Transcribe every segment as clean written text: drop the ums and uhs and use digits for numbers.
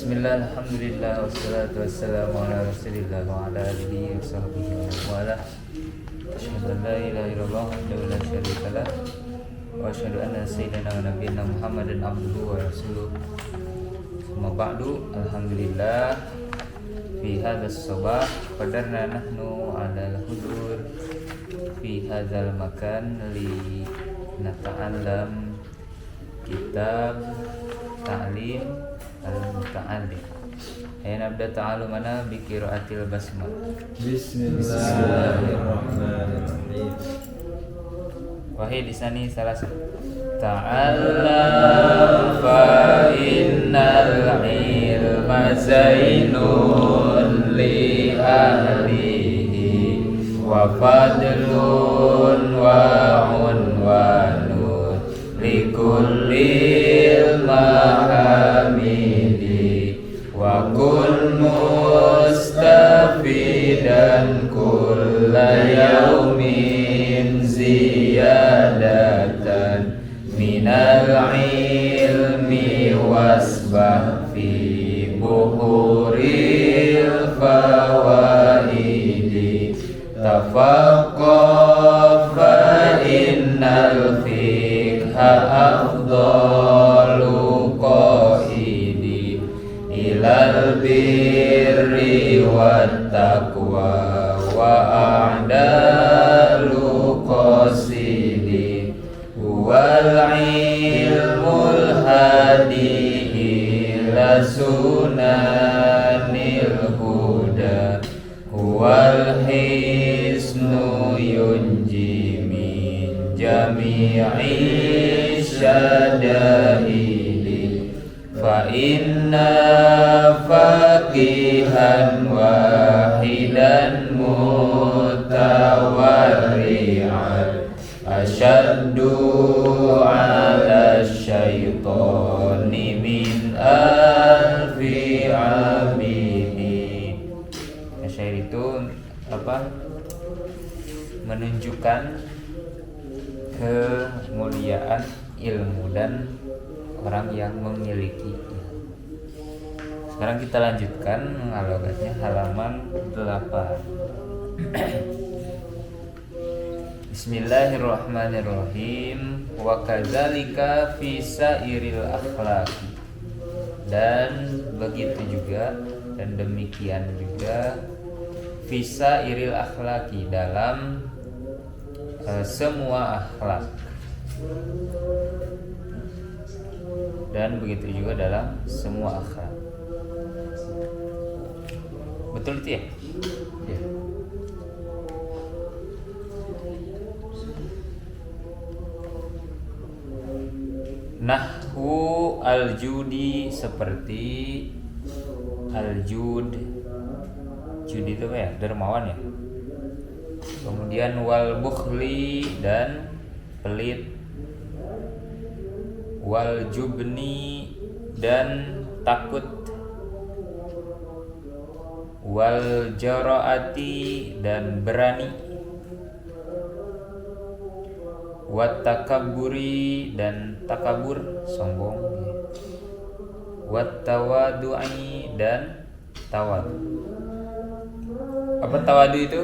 Bismillah, alhamdulillah, wassalatu wassalamu ala rasulillah wa ala alihi wa sahbihi wa wala. Asyhadu an la ilaha illallah wahdahu la syarika lah wa asyhadu anna sayyidina wa nabiyyana Muhammadan abduhu wa rasuluh. Amma ba'du, alhamdulillah fi hadzal sabah qadarna nahnu ala al-hudur fi hadzal makan li nata'allam kitab ta'lim al-muta'allim. Ayo nabda ta'alumana bi qiraatil basmalah. Bismillahirrahmanirrahim. Wahid di sini salah satu. Ta'allam fa innal ilma zainun li ahlihi wa fadlun wa unwanun li kulli mahamidi wa kun mustafidan kulla yaumin ziyadatan minal ilmi wasbah fi buhuril fawaidi tafaqqah fa innal fiqha afdalu qaidi ilal birri wat taqwa wa a'dalu qasidi wal ilmul hadi ila sunanil huda wal hisnu yunji min jami'i syada'ili fa inna faqihan wahidan mutawarri'an asyaddu ala syaitani min alfi abidi. Syair itu apa? Menunjukkan kemuliaan ilmu dan orang yang memiliki. Sekarang kita lanjutkan logatnya halaman 8. Bismillahirrahmanirrahim. Wa kadzalika fi sairil akhlaqi. Dan begitu juga dan demikian juga fi sairil akhlaqi dalam semua akhlak. Dan begitu juga dalam semua akhlak. Betul itu ya? Ya. Nahwu al-judi seperti al-jud. Judi itu apa ya? Dermawan ya. Kemudian wal bukhli dan pelit, wal jubni dan takut, wal jaraati dan berani, wat takabburi dan takabur sombong, wat tawadu'i dan tawadu. Apa tawadu itu?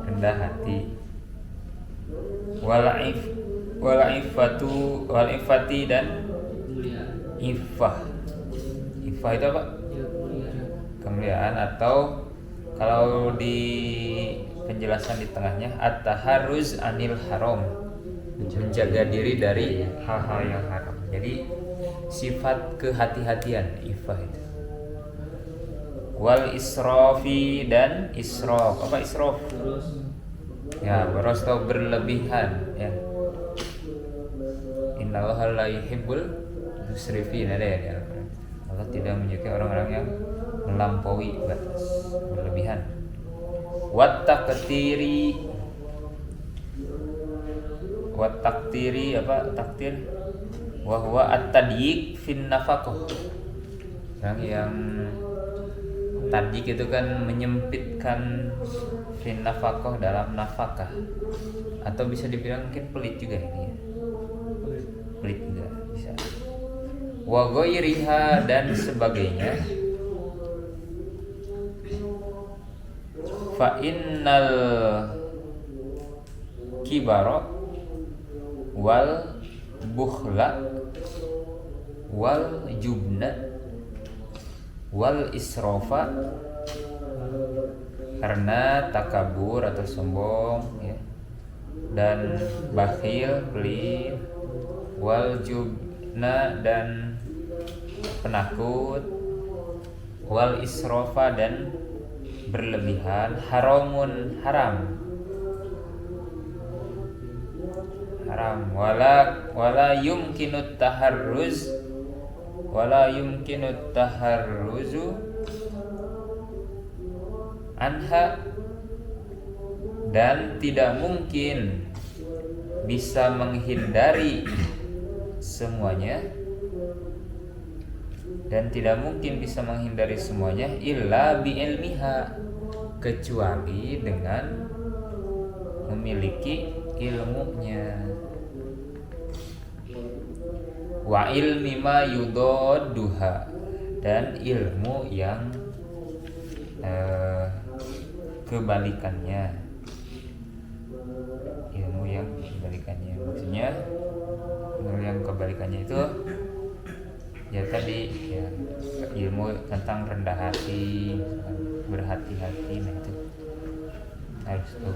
Rendah hati. Wal ifati dan iffah. Iffah itu apa? Kemuliaan, atau kalau di penjelasan di tengahnya at-taharruz anil haram, menjaga diri dari hal-hal yang haram. Jadi sifat kehati-hatian iffah itu. Wal israfi dan israf. Apa israf? Ya, boros atau berlebihan ya. Innallaha la yuhibbul musrifin, ada ya di Al-Qur'an. Allah tidak menyukai orang-orang yang melampaui batas, berlebihan. Wat taktiri apa taktir? Wa huwa at-tadyiq fin nafaqah. Yang tadyiq itu kan menyempitkan fin nafaqah, dalam nafkah, atau bisa dibilang mungkin pelit juga ini ya. Pelit juga bisa. wa ghairiha dan sebagainya. Fa innal kibara wal bukhla wal jubna wal israfa, karena takabur atau sombong ya, dan bakhil pelit, wal jubna dan penakut, wal israfa dan berlebihan, haramun haram wala yumkinut taharruzu anha, dan tidak mungkin bisa menghindari semuanya, illa bi ilmiha, kecuali dengan memiliki ilmunya, wa ilmi ma yudadduha, dan ilmu yang kebalikannya, maksudnya ilmu yang kebalikannya itu ya tadi ya, ilmu tentang rendah hati, berhati-hati, nah itu harus tahu.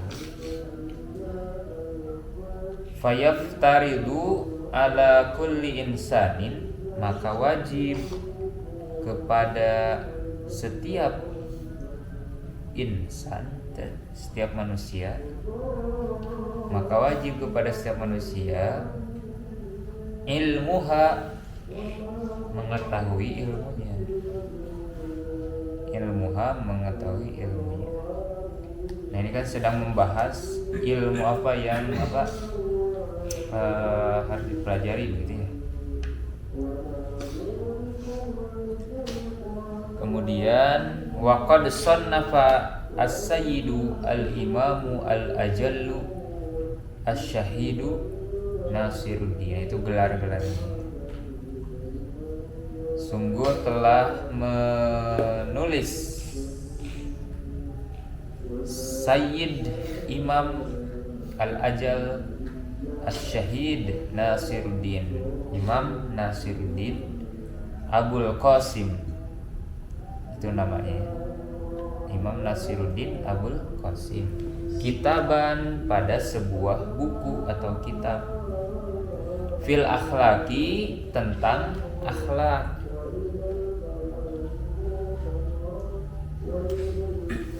Fayaftaridu ala kulli insanin, maka wajib kepada setiap insan, setiap manusia, ilmuha, mengetahui ilmunya. Nah ini kan sedang membahas ilmu apa yang harus dipelajari begitu ya. Kemudian waqad sannafa as-sayyidu al-imamu al-ajallu asy-syahidu Nasiruddin, itu gelar-gelarnya. Sungguh telah menulis Sayyid Imam Al-Ajal Asy-Syahid Nasiruddin, Imam Nasiruddin Abul Qasim, itu namanya, Imam Nasiruddin Abul Qasim, kitaban, pada sebuah buku atau kitab, fil akhlaki, tentang akhlak,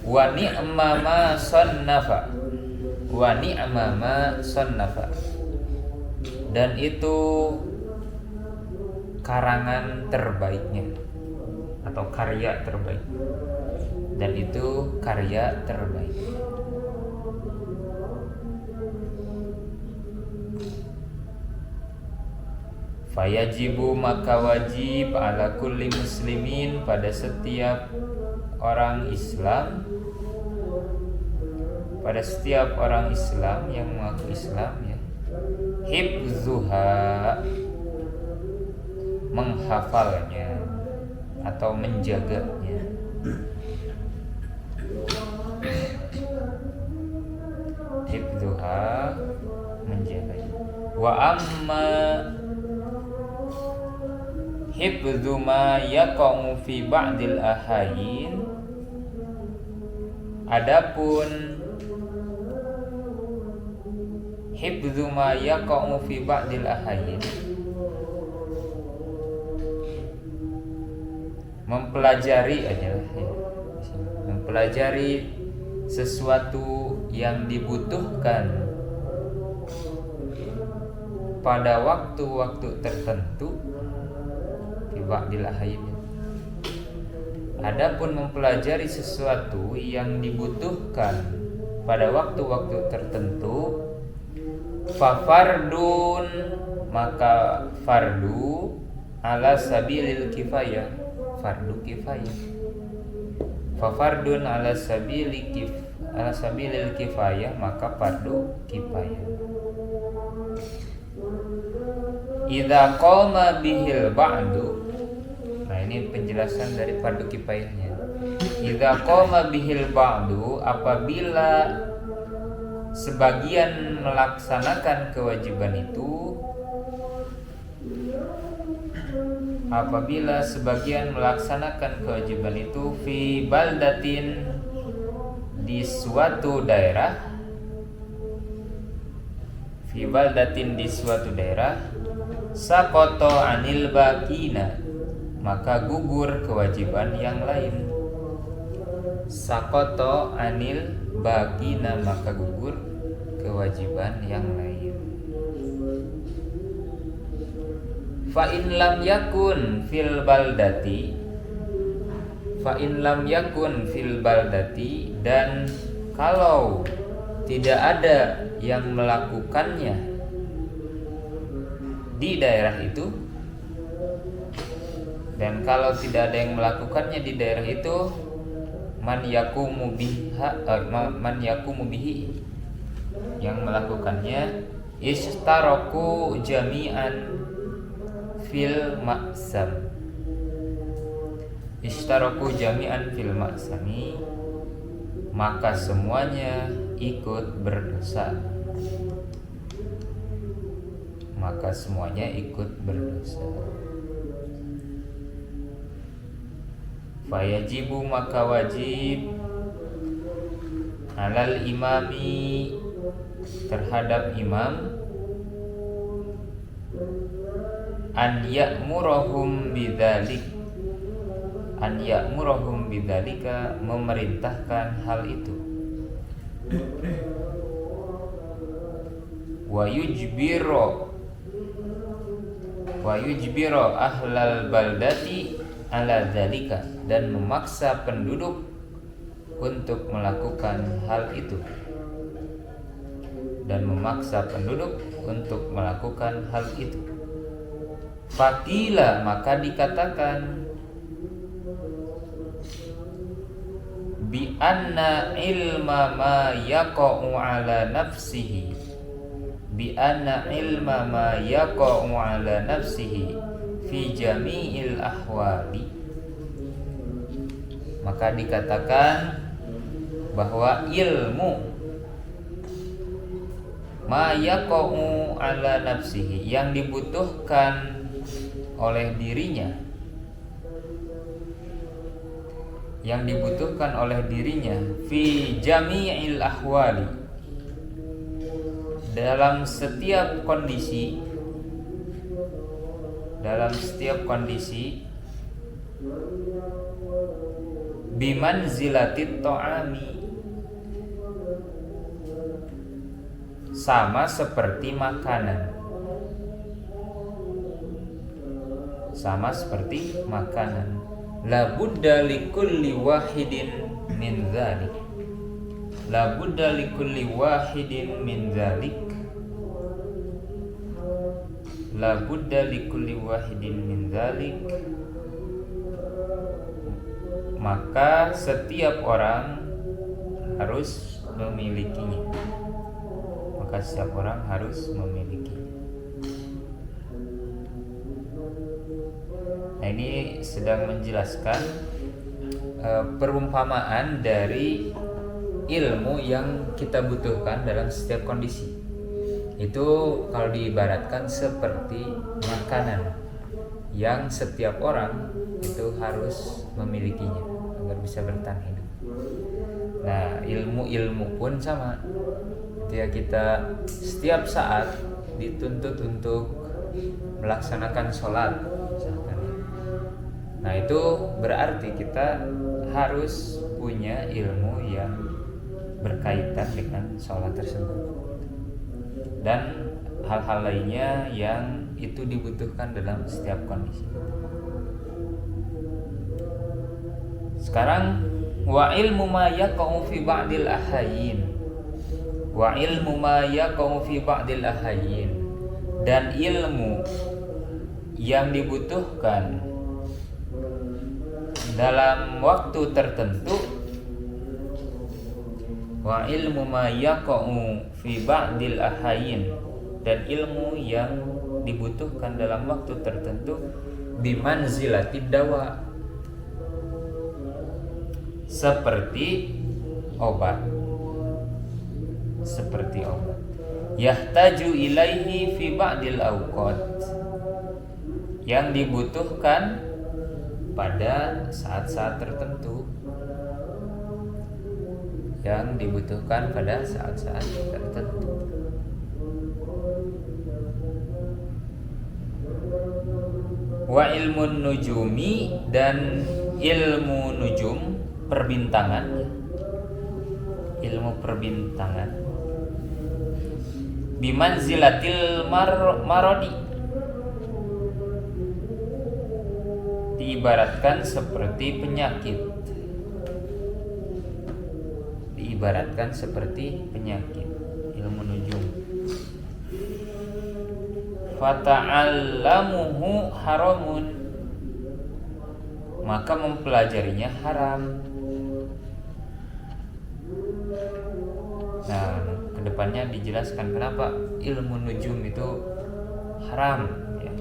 wa ni'ma ma sannafa, dan itu karangan terbaiknya atau karya terbaik, Fayajibu, maka wajib, ala kulli muslimin, pada setiap orang Islam, yang mengaku Islam ya, hifzuha, menghafalnya atau menjaganya. Hifzuha, menjaganya. Wa amma hifdzu ma yaqa'u fi ba'dil ahayin, adapun hifdzu ma yaqa'u fi ba'dil ahayin, mempelajari sesuatu yang dibutuhkan pada waktu-waktu tertentu. Adapun mempelajari sesuatu yang dibutuhkan pada waktu-waktu tertentu, fafardun, maka fardu, ala sabilil kifayah, fardu kifayah. Fafardun ala sabilil kifayah, maka fardu kifayah. idza qama bihil ba'du. Nah, ini penjelasan dari fardu kifayahnya. Idza qama bihil ba'du, apabila sebagian melaksanakan kewajiban itu, fi baldatin, di suatu daerah, saqata anil baqina, maka gugur kewajiban yang lain. Saqata anil baqina, maka gugur kewajiban yang lain. Fa in lam yakun fil baldati, dan kalau tidak ada yang melakukannya di daerah itu, man yakumu bihi, yang melakukannya, istaraku jami'an fil ma'sami, maka semuanya ikut berdosa. Fayajibu, maka wajib, alal imami, terhadap imam, an ya'murahum bidzalika, memerintahkan hal itu. Wa yujbiro ahlal baldati ala dzalika, dan memaksa penduduk untuk melakukan hal itu. Fakila, maka dikatakan, bi anna ilma ma yaqa'u ala nafsihi, fi jami'il ahwali, maka dikatakan bahwa ilmu ma yaqa'u ala nafsihi, yang dibutuhkan oleh dirinya, fi jami'il ahwali, dalam setiap kondisi, bimanzilatit ta'ami, sama seperti makanan. La budda likulli wahidin min dzalik, maka setiap orang harus memilikinya. Nah, ini sedang menjelaskan perumpamaan dari ilmu yang kita butuhkan dalam setiap kondisi. Itu kalau diibaratkan seperti makanan yang setiap orang itu harus memilikinya agar bisa bertahan hidup. Nah, ilmu pun sama. Ketika kita setiap saat dituntut untuk melaksanakan sholat, misalkan. Nah, itu berarti kita harus punya ilmu yang berkaitan dengan sholat tersebut dan hal-hal lainnya yang itu dibutuhkan dalam setiap kondisi. Sekarang, wa ilmu ma yaqa'u fi ba'dil ahayyin, dan ilmu yang dibutuhkan dalam waktu tertentu, wa ilmu ma yaqa'u fi ba'dil ahayyin, dan ilmu yang dibutuhkan dalam waktu tertentu, bimanzilatid dawa, seperti obat. Seperti obat. Yahtaju ilaihi fi ba'dil awqat, yang dibutuhkan pada saat-saat tertentu. Yang dibutuhkan pada saat-saat tertentu. Wa ilmun nujumi, dan ilmu nujum, perbintangan. Ilmu perbintangan. Bimanzilatil marodi, diibaratkan seperti penyakit. Diibaratkan seperti penyakit, ilmu nujum. Fata'allamuhu haramun, maka mempelajarinya haram. Nah, kedepannya dijelaskan kenapa ilmu nujum itu haram, ya.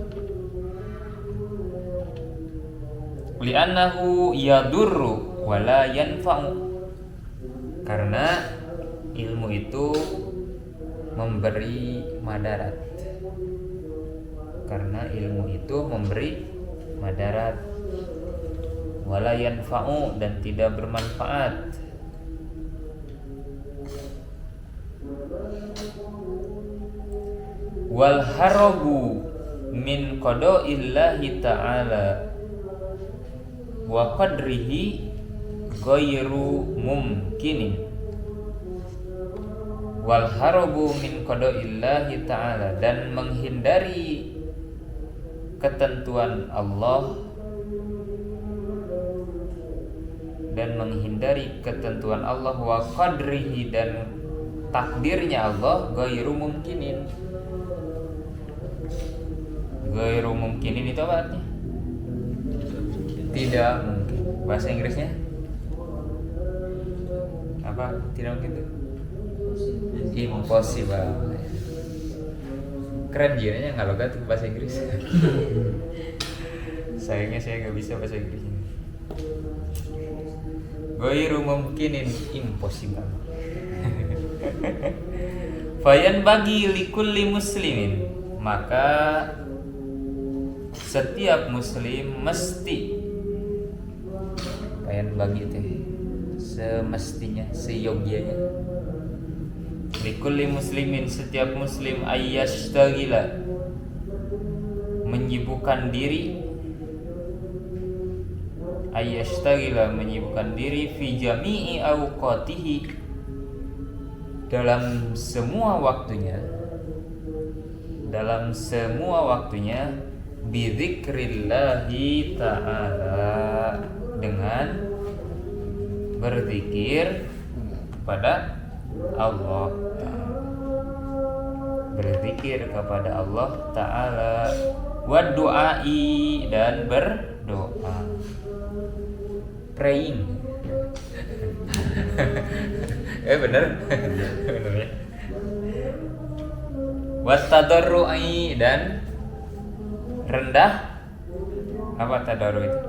Li'annahu yadurru wala yanfa'u, karena ilmu itu memberi madarat. Karena ilmu itu memberi madarat, wala yanfa'u, dan tidak bermanfaat. Wal harabu min qada'illahi ta'ala wa qadrihi ghairu mumkinin. Wal harabu min qada'illahi ta'ala, dan menghindari ketentuan Allah, dan menghindari ketentuan Allah, wa qadrihi, dan takdirnya Allah, ghairu mumkinin. Ghairu mumkinin itu apa artinya? Tidak mungkin. Bahasa Inggrisnya apa? Tidak mungkin itu? Impossible. Keren jiranya nggak logat bahasa Inggris. Sayangnya saya nggak bisa bahasa Inggris ini. Ghairu mumkinin, impossible. Fayan bagi likulli muslimin, maka setiap muslim mesti, fayan bagi teh semestinya, seyogyanya, likulli muslimin, setiap muslim, ayyashtagila, menyibukkan diri, ayyashtagila, menyibukkan diri, fi jami'i awqatihi, dalam semua waktunya, dalam semua waktunya, bidzikrillahi ta'ala, dengan berzikir kepada Allah Ta'ala, berzikir kepada Allah Ta'ala, wa du'ai, dan berdoa, praying. Bener bener ya. Wa tadarru'i, dan rendah. Apa tadarru itu?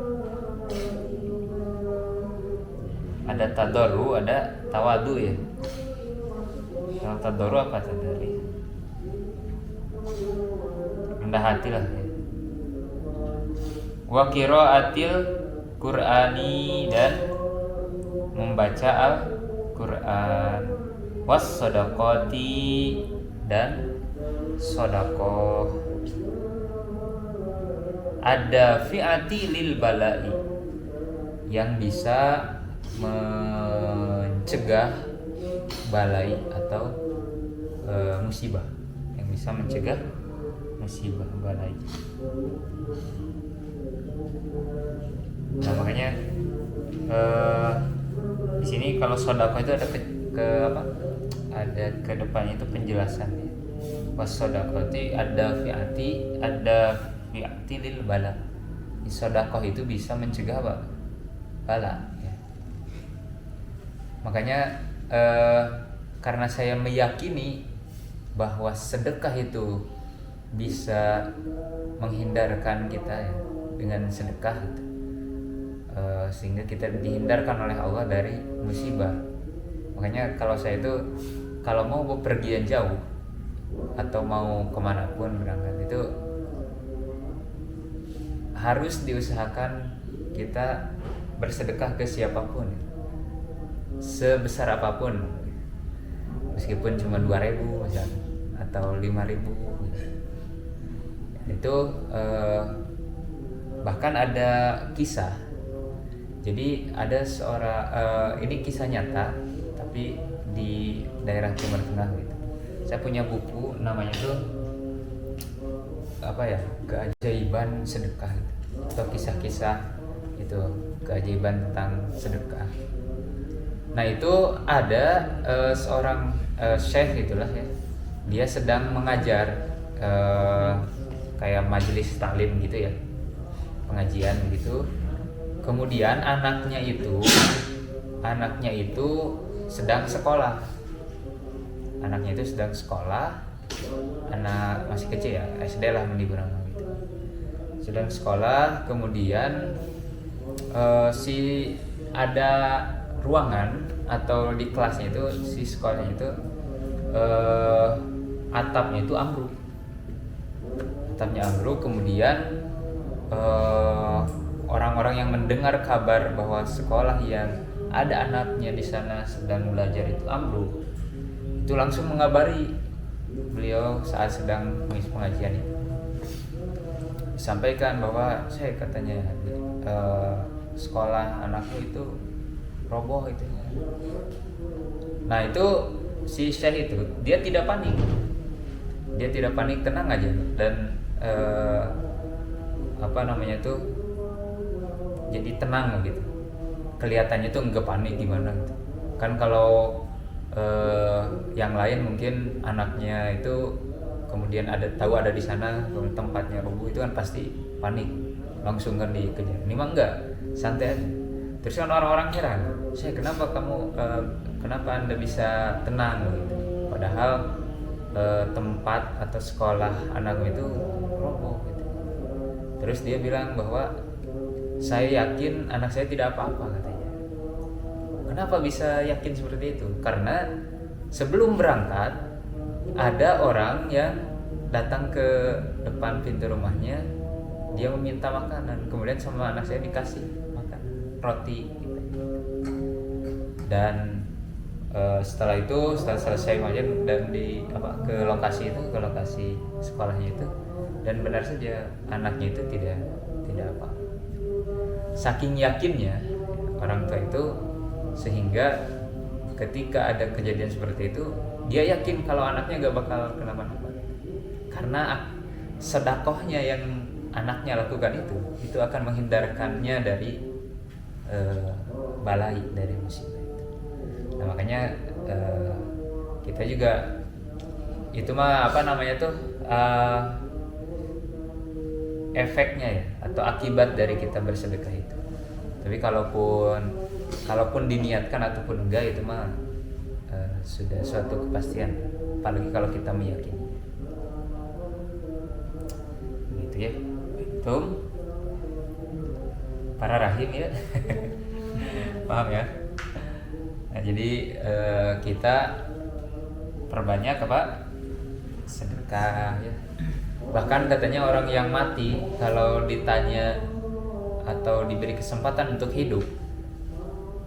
Ada tadarru, ada tawadu ya. Kalau tadarru apa tadi? Rendah hati lah ya. Wa qiraatil Qur'ani, dan membaca Al-Qur'an. Was shadaqati, dan sedekah. Ada fi'ati lil bala'i, yang bisa mencegah balai atau musibah, yang bisa mencegah musibah, balai. Nah makanya di sini kalau sedekah itu ada ada ke depannya itu penjelasannya. Was shadaqati ada fi'ati lil bala. Sedekah itu bisa mencegah apa? Bala ya. Makanya karena saya meyakini bahwa sedekah itu bisa menghindarkan kita ya dengan sedekah gitu. Sehingga kita dihindarkan oleh Allah dari musibah. Makanya kalau saya itu kalau mau bepergian jauh atau mau kemanapun berangkat itu harus diusahakan kita bersedekah ke siapapun, sebesar apapun, meskipun cuma 2.000 misalnya atau 5.000 itu. Bahkan ada kisah, jadi ada seorang ini kisah nyata tapi di daerah Timur Tengah gitu. Saya punya buku namanya tuh apa ya, keajaiban sedekah gitu, atau kisah-kisah itu keajaiban tentang sedekah. Nah itu ada seorang syekh itulah ya, dia sedang mengajar kayak majelis taklim gitu ya, pengajian gitu. Kemudian anaknya itu sedang sekolah. Anaknya itu sedang sekolah, anak masih kecil ya, SD lah mending kurang gitu. Sedang sekolah, kemudian si ada ruangan atau di kelasnya itu si sekolahnya itu atapnya itu ambruk. Atapnya ambruk, kemudian orang-orang yang mendengar kabar bahwa sekolah yang ada anaknya di sana sedang belajar itu ambruk, itu langsung mengabari beliau saat sedang mengisi pengajian itu. Sampaikan bahwa saya katanya sekolah anakku itu roboh itu. Nah itu si syekh itu dia tidak panik, tenang aja dan jadi tenang gitu. Kelihatannya tuh nggak panik gimana gitu. Kan kalau yang lain mungkin anaknya itu kemudian tahu ada di sana tempatnya roboh, itu kan pasti panik, langsung kan dikejar. Ini mah enggak, santai aja. Terus kan orang-orang heran, saya kenapa Anda bisa tenang gitu? Padahal tempat atau sekolah anakmu itu roboh gitu. Terus dia bilang bahwa saya yakin anak saya tidak apa-apa katanya. Kenapa bisa yakin seperti itu? Karena sebelum berangkat ada orang yang datang ke depan pintu rumahnya, dia meminta makanan, kemudian sama anak saya dikasih makan roti gitu. Dan setelah selesai mengajar dan ke lokasi sekolahnya itu, dan benar saja anaknya itu tidak apa. Saking yakinnya orang tua itu, sehingga ketika ada kejadian seperti itu dia yakin kalau anaknya gak bakal kenapa-napa, karena sedekahnya yang anaknya lakukan itu akan menghindarkannya dari balai, dari musibah itu. Nah makanya kita juga itu mah efeknya ya, atau akibat dari kita bersedekah itu. Tapi kalaupun diniatkan ataupun enggak, itu mah sudah suatu kepastian, apalagi kalau kita meyakini gitu ya. Itu para rahim ya. Paham ya. Nah, jadi kita perbanyak sedekah ya. Bahkan katanya orang yang mati kalau ditanya atau diberi kesempatan untuk hidup,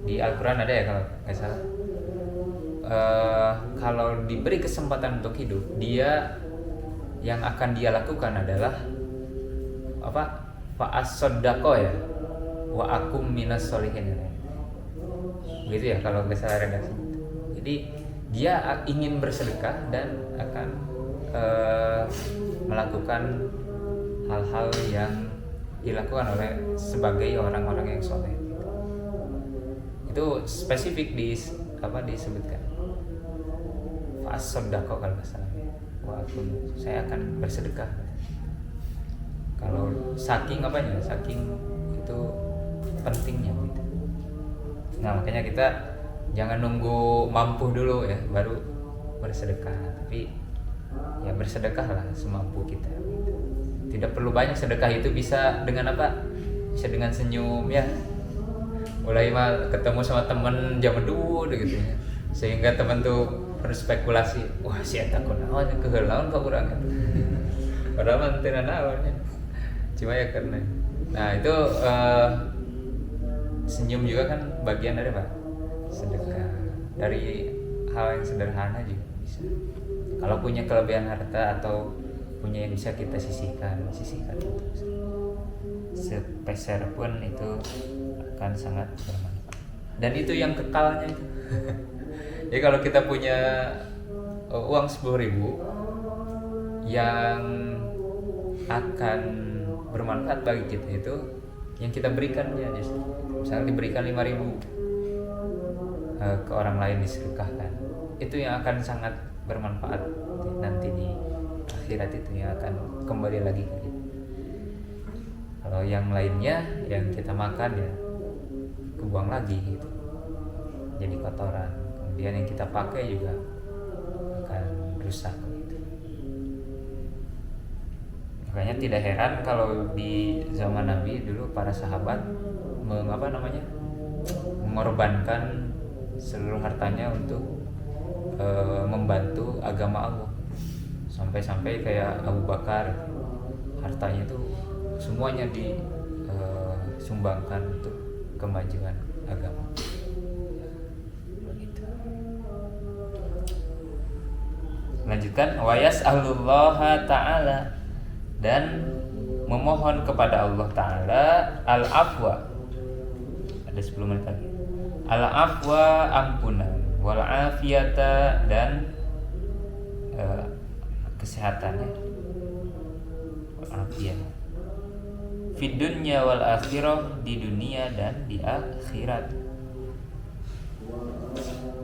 di Al-Quran ada ya kalau nggak salah, kalau diberi kesempatan untuk hidup, dia yang akan dia lakukan adalah fa'as-sodako ya, wa akum minas solihin, gitu ya kalau nggak salah redaksi. Jadi dia ingin bersedekah dan akan melakukan hal-hal yang dilakukan oleh sebagai orang-orang yang soleh. Itu spesifik disebutkan. Fa'as-sodako kalau nggak salah. Saya akan bersedekah. Kalau saking itu pentingnya gitu. Nah makanya kita jangan nunggu mampu dulu ya baru bersedekah, tapi ya bersedekah lah semampu kita gitu. Tidak perlu banyak sedekah, itu bisa dengan apa? Bisa dengan senyum ya. Mulai mah ketemu sama temen zaman dulu gitu ya. Sehingga teman tuh berspekulasi, wah si eta kunaon keheulaun ka urang kan. Padahal mah teu naonnya. Cuma ya karena nah itu senyum juga kan bagian dari apa? Sedekah. Dari hal yang sederhana juga bisa. Kalau punya kelebihan harta atau punya yang bisa kita sisihkan itu. Sepeser pun itu akan sangat bermanfaat. Dan itu yang kekalnya itu. Jadi kalau kita punya uang 10.000 yang akan bermanfaat bagi kita itu yang kita berikan ya, misalnya diberikan 5.000 ke orang lain, disedekahkan, itu yang akan sangat bermanfaat nanti di akhirat, itu yang akan kembali lagi ke kita. Kalau yang lainnya yang kita makan ya kebuang lagi gitu, jadi kotoran, kemudian yang kita pakai juga akan rusak gitu. Makanya tidak heran kalau di zaman Nabi dulu para sahabat mengorbankan seluruh hartanya untuk membantu agama Allah. Sampai-sampai kayak Abu Bakar, hartanya itu semuanya disumbangkan untuk kemajuan agama. Begitu. Lanjutkan, wa yas'alullaha ta'ala, dan memohon kepada Allah Ta'ala al-afwa. Ada 10 menit lagi. Al-afwa, ampunan, wal afiyata, dan kesehatannya, wal afiyah, fid dunya wal akhirah, di dunia dan di akhirat.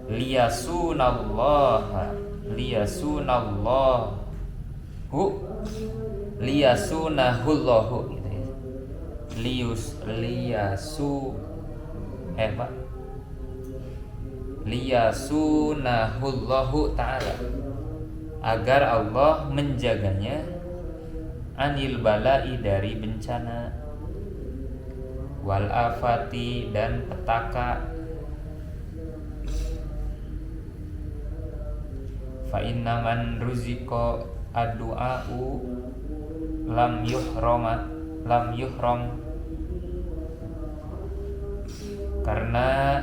Liyasunahullahu gitu ya. Liyasunahullahu ta'ala, agar Allah menjaganya, anil balai, dari bencana, wal afati, dan petaka. Fa inna man ruziqa ad-du'a'u lam yuhram, karena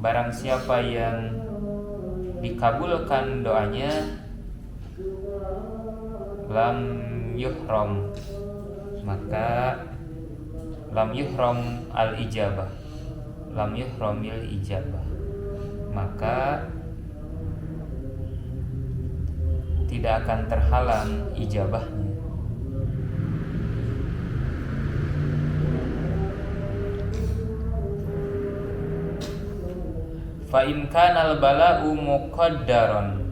barang siapa yang dikabulkan doanya, lam yuhram, maka lam yuhram al-ijabah, lam yuhramil ijabah, maka tidak akan terhalang ijabahnya. Fa in kana al-bala'u muqaddaran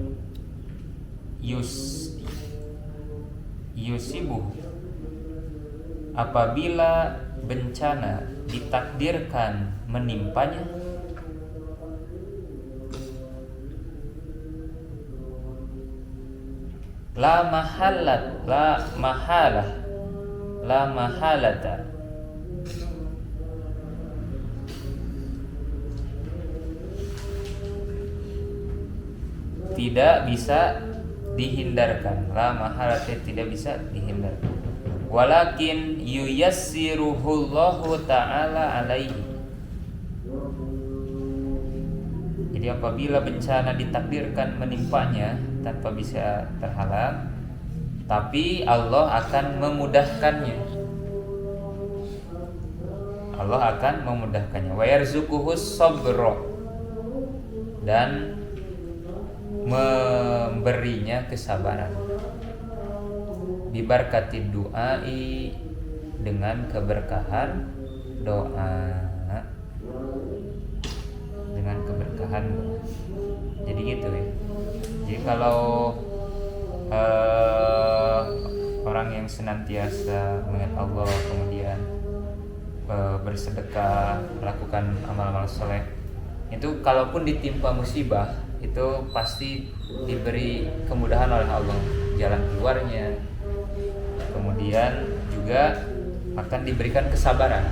yusibuh, apabila bencana ditakdirkan menimpanya, la mahalata, tidak bisa dihindarkan, la mahalata, tidak bisa dihindarkan, walakin yuyassiruhullahu ta'ala alaihi. Jadi apabila bencana ditakdirkan menimpanya tanpa bisa terhalang, tapi Allah akan memudahkannya. Allah akan memudahkannya. Wa yarzuquhus sabra, dan memberinya kesabaran. Bibarkatid du'ai, dengan keberkahan doa, dengan keberkahan doa. Jadi gitu ya. Jadi kalau orang yang senantiasa mengingat Allah, kemudian bersedekah, melakukan amal-amal soleh, itu kalaupun ditimpa musibah, itu pasti diberi kemudahan oleh Allah jalan keluarnya. Kemudian juga akan diberikan kesabaran.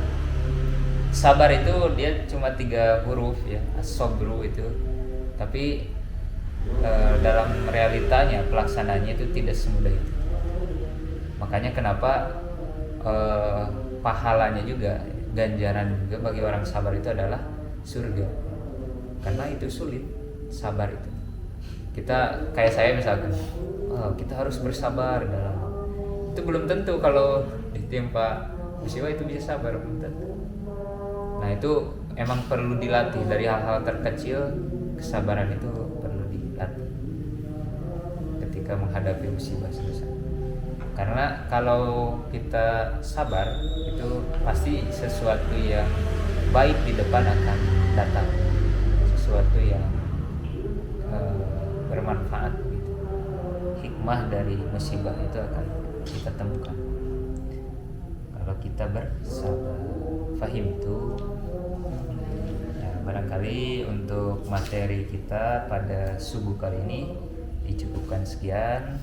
Sabar itu dia cuma 3 huruf ya, as-sabru itu. Tapi dalam realitanya pelaksananya itu tidak semudah itu. Makanya kenapa pahalanya juga, ganjaran juga bagi orang sabar itu adalah surga. Karena itu sulit sabar itu. Kita kayak saya misalkan, kita harus bersabar dalam. Itu belum tentu kalau ditimpa musibah itu bisa sabar, belum tentu. Nah itu emang perlu dilatih dari hal-hal terkecil. Kesabaran itu perlu dilatih ketika menghadapi musibah selesai. Karena kalau kita sabar itu pasti sesuatu yang baik di depan akan datang, sesuatu yang bermanfaat gitu. Hikmah dari musibah itu akan kita temukan kalau kita bersabar. Fahim itu ya, barangkali untuk materi kita pada subuh kali ini dicukupkan sekian.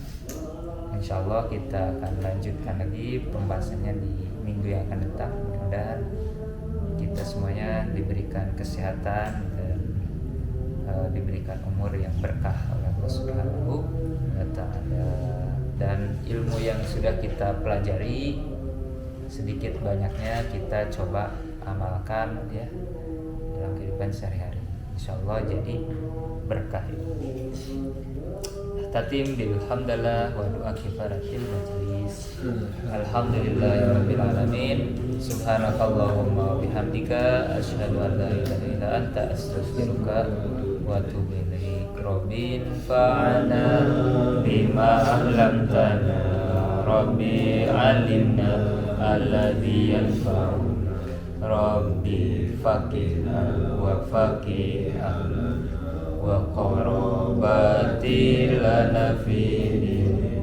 Insyaallah kita akan lanjutkan lagi pembahasannya di minggu yang akan datang. Mudah-mudahan kita semuanya diberikan kesehatan dan diberikan umur yang berkah oleh Allah Subhanahu wa Ta'ala, dan ilmu yang sudah kita pelajari sedikit banyaknya kita coba amalkan ya dalam kehidupan sehari-hari. Insyaallah jadi berkah. Tatim bil hamdalah wa du'a kifaratil majlis. Alhamdulillahirabbil alamin. Subhanakallahumma wa bihamdika asyhadu an la ilaha illa anta astaghfiruka wa atubu ilaik. Rabbin fa'ana bima 'allamtana. Rabbi 'allimna alladhi yanfa'una. Rabbi faqihna wa faqihna wa qarabati lana fidin.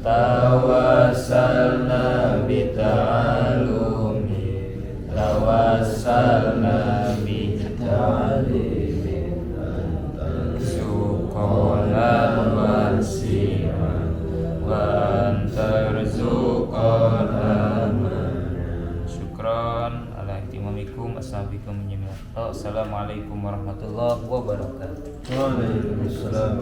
Tawassalna bita'alumi, tawassalna bita'alimi, suqona wasi'an wa antarzuqona. Syukran ala ihtimamikum. Assalamualaikum warahmatullahi wabarakatuh. Waalaikumsalam.